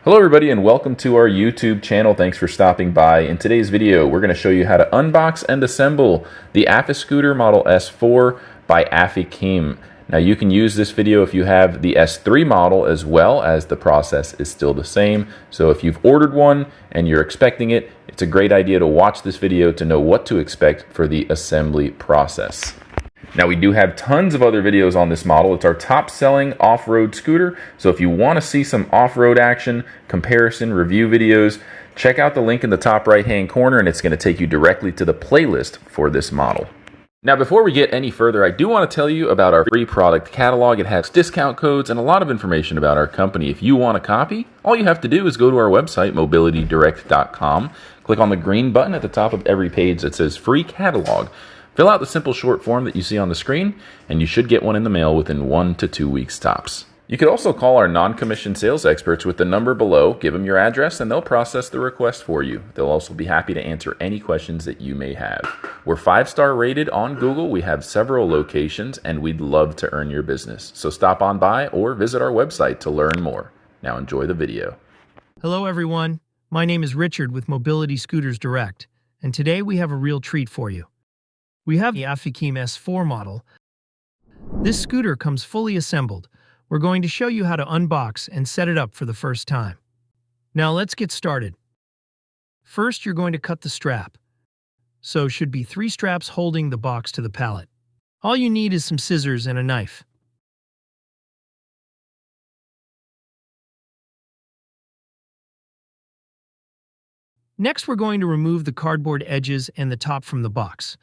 Hello everybody and welcome to our YouTube channel. Thanks for stopping by. In today's video, we're going to show you how to unbox and assemble the Afiscooter Model S4 by Afikim. Now you can use this video if you have the S3 model as well, as the process is still the same. So if you've ordered one and you're expecting it, it's a great idea to watch this video to know what to expect for the assembly process. Now we do have tons of other videos on this model. It's our top selling off-road scooter. So if you want to see some off-road action, comparison, review videos, check out the link in the top right-hand corner and it's going to take you directly to the playlist for this model. Now before we get any further, I do want to tell you about our free product catalog. It has discount codes and a lot of information about our company. If you want a copy, all you have to do is go to our website, mobilitydirect.com, click on the green button at the top of every page that says free catalog. Fill out the simple short form that you see on the screen, and you should get one in the mail within 1 to 2 weeks tops. You could also call our non-commissioned sales experts with the number below, give them your address, and they'll process the request for you. They'll also be happy to answer any questions that you may have. We're 5-star rated on Google. We have several locations, and we'd love to earn your business. So stop on by or visit our website to learn more. Now enjoy the video. Hello everyone, my name is Richard with Mobility Scooters Direct, and today we have a real treat for you. We have the Afikim S4 model. This scooter comes fully assembled. We're going to show you how to unbox and set it up for the first time. Now let's get started. First, you're going to cut the strap. So should be 3 straps holding the box to the pallet. All you need is some scissors and a knife. Next, we're going to remove the cardboard edges and the top from the box.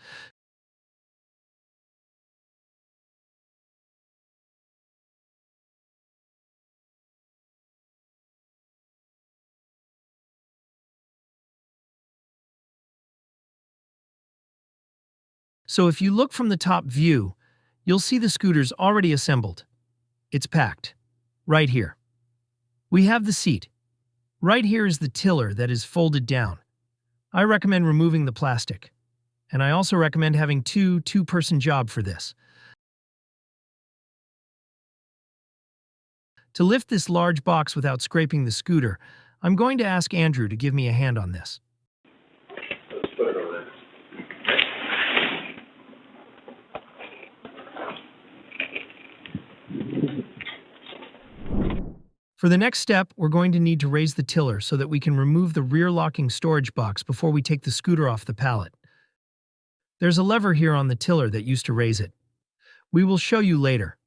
So if you look from the top view, you'll see the scooter's already assembled. It's packed. Right here. We have the seat. Right here is the tiller that is folded down. I recommend removing the plastic. And I also recommend having two-person job for this. To lift this large box without scraping the scooter, I'm going to ask Andrew to give me a hand on this. For the next step, we're going to need to raise the tiller so that we can remove the rear locking storage box before we take the scooter off the pallet. There's a lever here on the tiller that used to raise it. We will show you later.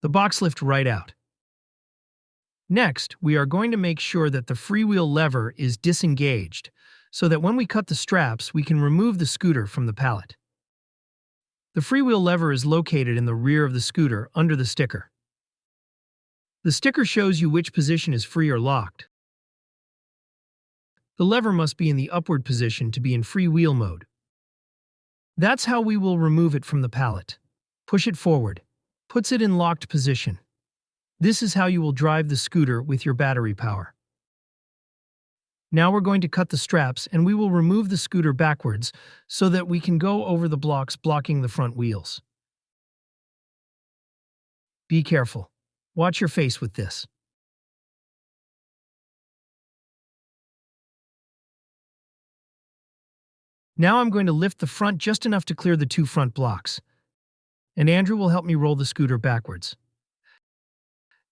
The box lifts right out. Next, we are going to make sure that the freewheel lever is disengaged so that when we cut the straps, we can remove the scooter from the pallet. The freewheel lever is located in the rear of the scooter under the sticker. The sticker shows you which position is free or locked. The lever must be in the upward position to be in freewheel mode. That's how we will remove it from the pallet. Push it forward. Puts it in locked position. This is how you will drive the scooter with your battery power. Now we're going to cut the straps and we will remove the scooter backwards so that we can go over the blocks blocking the front wheels. Be careful. Watch your face with this. Now I'm going to lift the front just enough to clear the 2 front blocks. And Andrew will help me roll the scooter backwards.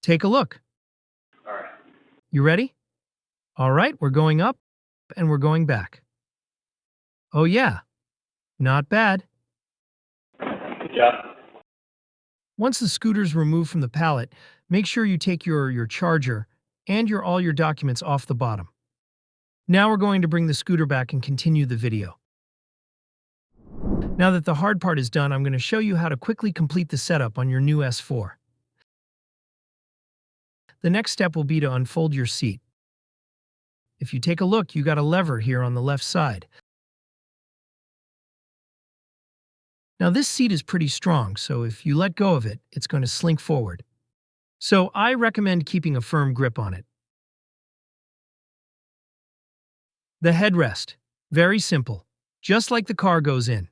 Take a look. All right. You ready? All right, we're going up and we're going back. Oh yeah, not bad. Good job. Once the scooter's removed from the pallet, make sure you take your charger and all your documents off the bottom. Now we're going to bring the scooter back and continue the video. Now that the hard part is done, I'm going to show you how to quickly complete the setup on your new S4. The next step will be to unfold your seat. If you take a look, you got a lever here on the left side. Now this seat is pretty strong, so if you let go of it, it's going to slink forward. So I recommend keeping a firm grip on it. The headrest. Very simple. Just like the car goes in.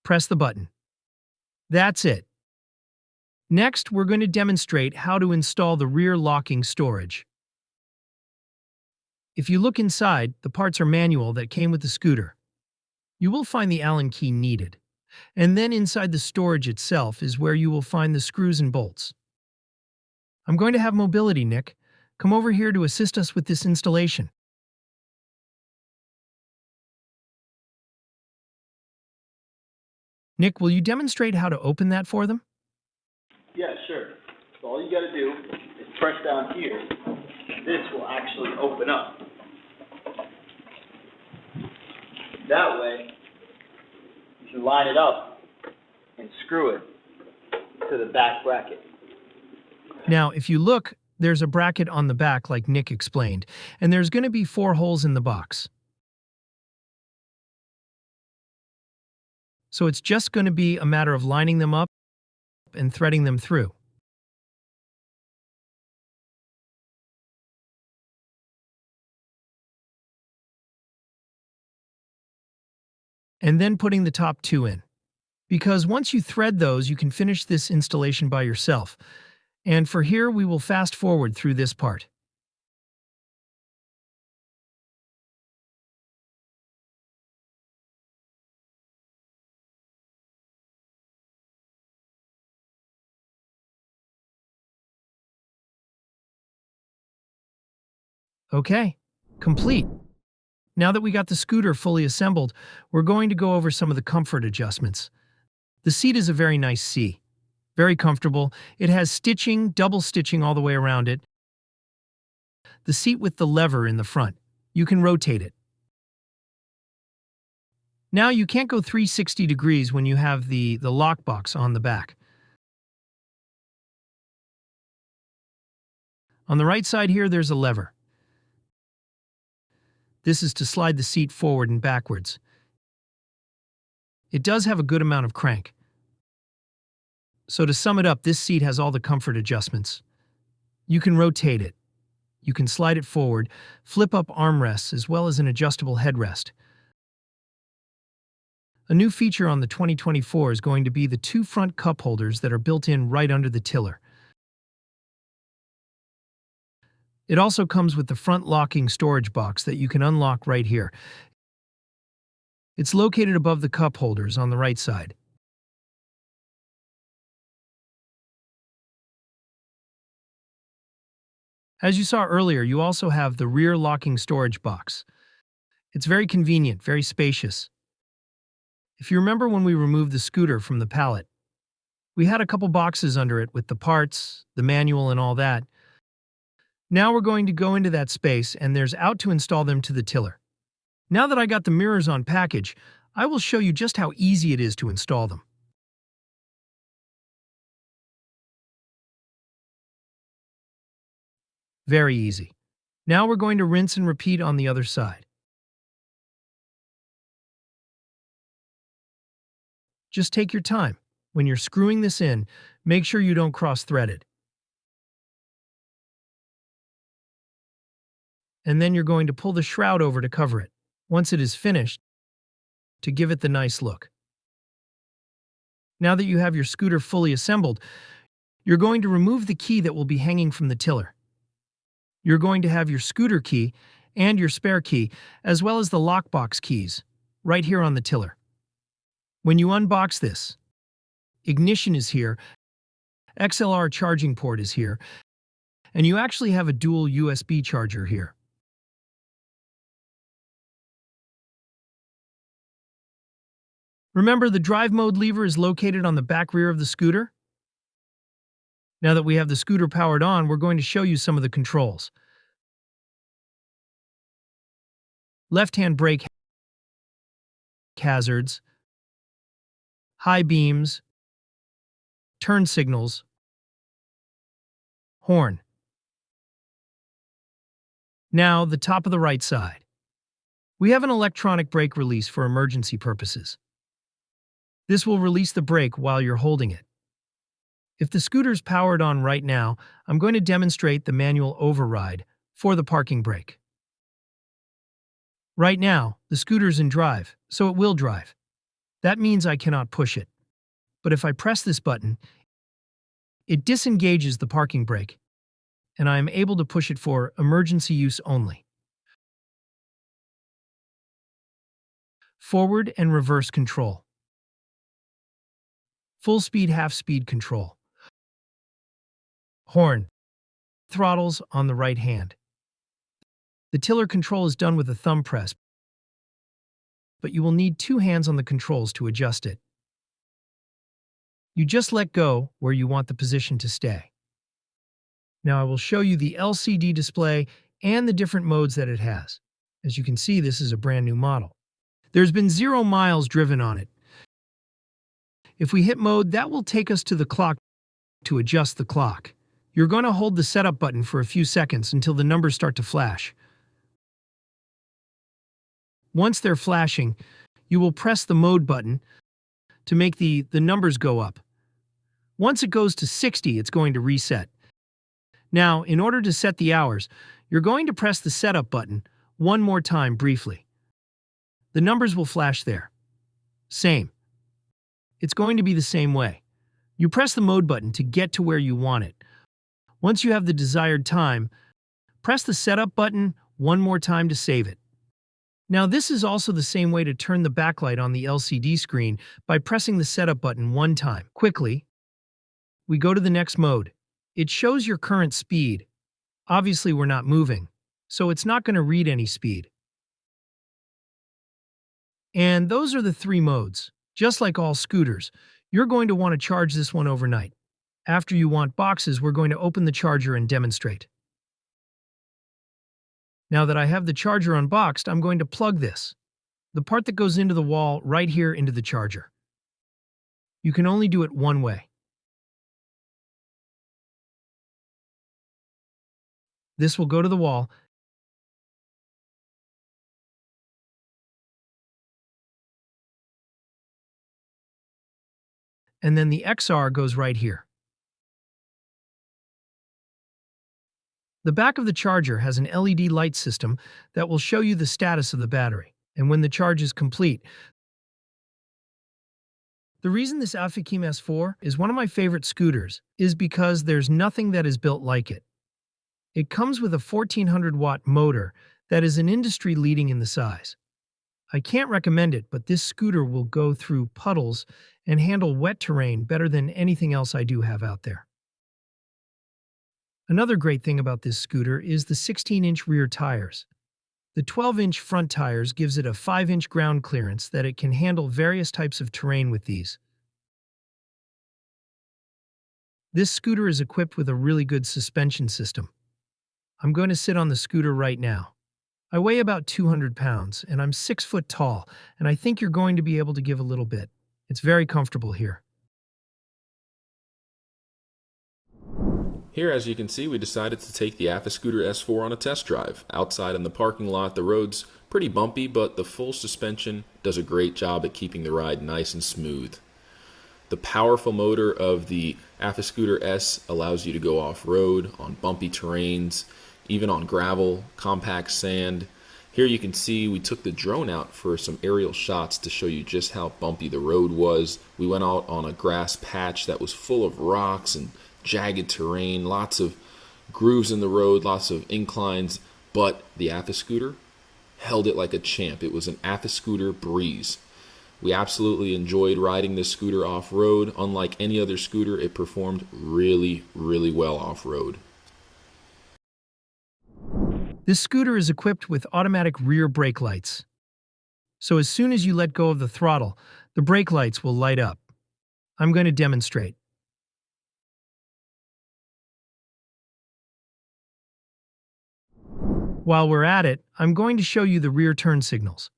Press the button. That's it. Next, we're going to demonstrate how to install the rear locking storage. If you look inside, the parts are manual that came with the scooter. You will find the Allen key needed. And then inside the storage itself is where you will find the screws and bolts. I'm going to have Mobility, Nick, come over here to assist us with this installation. Nick, will you demonstrate how to open that for them? Yeah, sure. So all you got to do is press down here. This will actually open up. That way, you can line it up and screw it to the back bracket. Now, if you look, there's a bracket on the back like Nick explained, and there's going to be 4 holes in the box. So it's just going to be a matter of lining them up and threading them through. And then putting the top 2 in. Because once you thread those, you can finish this installation by yourself. And for here, we will fast forward through this part. Okay, complete. Now that we got the scooter fully assembled, we're going to go over some of the comfort adjustments. The seat is a very nice C. Very comfortable. It has stitching, double stitching all the way around it. The seat with the lever in the front. You can rotate it. Now you can't go 360 degrees when you have the lockbox on the back. On the right side here, there's a lever. This is to slide the seat forward and backwards. It does have a good amount of crank. So to sum it up, this seat has all the comfort adjustments. You can rotate it. You can slide it forward, flip up armrests as well as an adjustable headrest. A new feature on the 2024 is going to be the 2 front cup holders that are built in right under the tiller. It also comes with the front locking storage box that you can unlock right here. It's located above the cup holders on the right side. As you saw earlier, you also have the rear locking storage box. It's very convenient, very spacious. If you remember when we removed the scooter from the pallet, we had a couple boxes under it with the parts, the manual, and all that. Now we're going to go into that space, and there's out to install them to the tiller. Now that I got the mirrors on package, I will show you just how easy it is to install them. Very easy. Now we're going to rinse and repeat on the other side. Just take your time. When you're screwing this in, make sure you don't cross-thread it. And then you're going to pull the shroud over to cover it, once it is finished, to give it the nice look. Now that you have your scooter fully assembled, you're going to remove the key that will be hanging from the tiller. You're going to have your scooter key and your spare key, as well as the lockbox keys, right here on the tiller. When you unbox this, ignition is here, XLR charging port is here, and you actually have a dual USB charger here. Remember, the drive mode lever is located on the back rear of the scooter. Now that we have the scooter powered on, we're going to show you some of the controls. Left-hand brake hazards, high beams, turn signals, horn. Now, the top of the right side. We have an electronic brake release for emergency purposes. This will release the brake while you're holding it. If the scooter's powered on right now, I'm going to demonstrate the manual override for the parking brake. Right now, the scooter's in drive, so it will drive. That means I cannot push it. But if I press this button, It disengages the parking brake, and I am able to push it for emergency use only. Forward and reverse control. Full speed, half speed control. Horn. Throttles on the right hand. The tiller control is done with a thumb press, but you will need two hands on the controls to adjust it. You just let go where you want the position to stay. Now I will show you the LCD display and the different modes that it has. As you can see, this is a brand new model. There's been 0 miles driven on it. If we hit mode, that will take us to the clock to adjust the clock. You're going to hold the setup button for a few seconds until the numbers start to flash. Once they're flashing, you will press the mode button to make the numbers go up. Once it goes to 60, it's going to reset. Now, in order to set the hours, you're going to press the setup button one more time briefly. The numbers will flash there. Same. It's going to be the same way. You press the mode button to get to where you want it. Once you have the desired time, press the setup button one more time to save it. Now this is also the same way to turn the backlight on the LCD screen by pressing the setup button one time. Quickly, we go to the next mode. It shows your current speed. Obviously we're not moving, so it's not going to read any speed. And those are the 3 modes. Just like all scooters, you're going to want to charge this one overnight. After you want boxes, we're going to open the charger and demonstrate. Now that I have the charger unboxed, I'm going to plug this, the part that goes into the wall, right here into the charger. You can only do it one way. This will go to the wall, and then the XR goes right here. The back of the charger has an LED light system that will show you the status of the battery, and when the charge is complete. The reason this Afikim S4 is one of my favorite scooters is because there's nothing that is built like it. It comes with a 1400-watt motor that is an industry leading in the size. I can't recommend it, but this scooter will go through puddles and handle wet terrain better than anything else I do have out there. Another great thing about this scooter is the 16-inch rear tires. The 12-inch front tires gives it a 5-inch ground clearance that it can handle various types of terrain with these. This scooter is equipped with a really good suspension system. I'm going to sit on the scooter right now. I weigh about 200 pounds, and I'm 6 foot tall, and I think you're going to be able to give a little bit. It's very comfortable here. Here, as you can see, we decided to take the Afiscooter S4 on a test drive. Outside in the parking lot, the road's pretty bumpy, but the full suspension does a great job at keeping the ride nice and smooth. The powerful motor of the Afiscooter S allows you to go off-road, on bumpy terrains, even on gravel, compact sand. Here you can see we took the drone out for some aerial shots to show you just how bumpy the road was. We went out on a grass patch that was full of rocks and jagged terrain, lots of grooves in the road, lots of inclines, but the Afiscooter held it like a champ. It was an Afiscooter breeze. We absolutely enjoyed riding this scooter off-road. Unlike any other scooter, it performed really, really well off-road. This scooter is equipped with automatic rear brake lights. So as soon as you let go of the throttle, the brake lights will light up. I'm going to demonstrate. While we're at it, I'm going to show you the rear turn signals.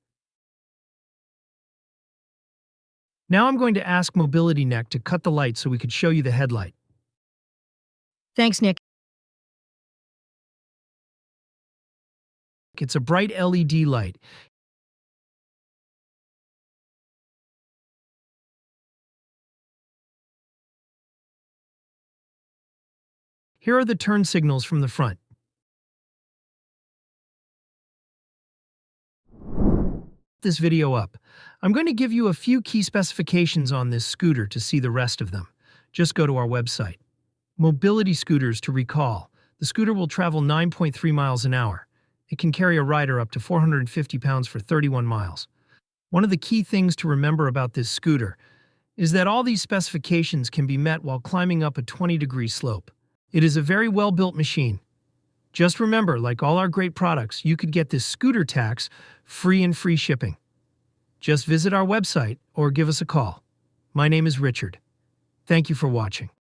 Now I'm going to ask Mobility Neck to cut the light so we could show you the headlight. Thanks, Nick. It's a bright LED light. Here are the turn signals from the front. This video up. I'm going to give you a few key specifications on this scooter to see the rest of them. Just go to our website. Mobility scooters to recall. The scooter will travel 9.3 miles an hour. It can carry a rider up to 450 pounds for 31 miles. One of the key things to remember about this scooter is that all these specifications can be met while climbing up a 20-degree slope. It is a very well-built machine. Just remember, like all our great products, you could get this scooter tax free and free shipping. Just visit our website or give us a call. My name is Richard. Thank you for watching.